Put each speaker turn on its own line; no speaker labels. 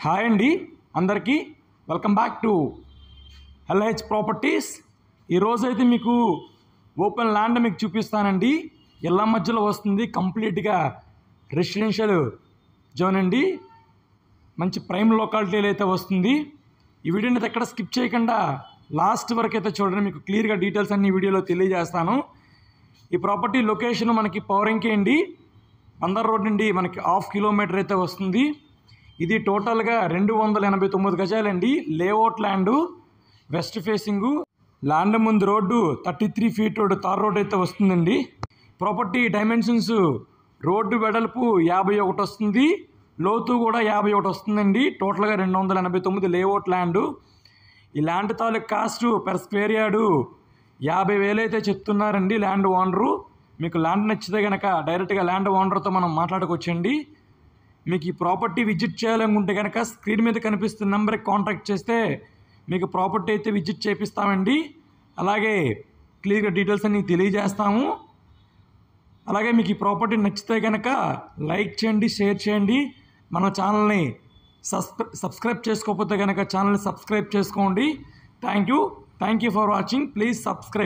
Hi అండి అందరికీ welcome back to LH properties. ఈరోజైతే మీకు ఓపెన్ ల్యాండ్ మీకు చూపిస్తానండి. ఇళ్ళ మధ్యలో వస్తుంది, కంప్లీట్గా రెసిడెన్షియల్ జోన్ అండి. మంచి ప్రైమ్ లొకాలిటీలో అయితే వస్తుంది. ఈ వీడియోని ఎక్కడ స్కిప్ చేయకుండా లాస్ట్ వరకు అయితే చూడండి, మీకు క్లియర్గా డీటెయిల్స్ అన్ని వీడియోలో తెలియజేస్తాను. ఈ ప్రాపర్టీ లొకేషన్ మనకి పవరింకే అండి, బందర్ రోడ్ నుండి మనకి 1/2 కిలోమీటర్ అయితే వస్తుంది. ఇది టోటల్గా 289 గజాలండి. Layout land, west facing, land ముందు road 33 feet road, tar road అయితే వస్తుందండి. ప్రాపర్టీ డైమెన్షన్స్ రోడ్డు వెడల్పు 51 వస్తుంది, లోతు కూడా 51 వస్తుందండి. టోటల్గా 289 లేఅవుట్ ల్యాండు. ఈ ల్యాండ్ తాలూకు కాస్ట్ పర్ స్క్వేర్ యార్డు 50,000 అయితే చెప్తున్నారండి ల్యాండ్ ఓనరు. మీకు ల్యాండ్ నచ్చితే కనుక డైరెక్ట్గా ల్యాండ్ ఓనర్తో మనం మాట్లాడుకోవచ్చండి. మీకు ఈ ప్రాపర్టీ విజిట్ చేయాలనుకుంటే కనుక స్క్రీన్ మీద కనిపిస్తున్న నెంబర్కి కాంటాక్ట్ చేస్తే మీకు ప్రాపర్టీ అయితే విజిట్ చేపిస్తామండి. అలాగే క్లియర్గా డీటెయిల్స్ అన్ని తెలియజేస్తాము. అలాగే మీకు ఈ ప్రాపర్టీ నచ్చితే కనుక లైక్ చేయండి, షేర్ చేయండి. మన ఛానల్ని సబ్స్క్రైబ్ చేసుకోకపోతే కనుక ఛానల్ని సబ్స్క్రైబ్ చేసుకోండి. Thank you for watching. Please subscribe.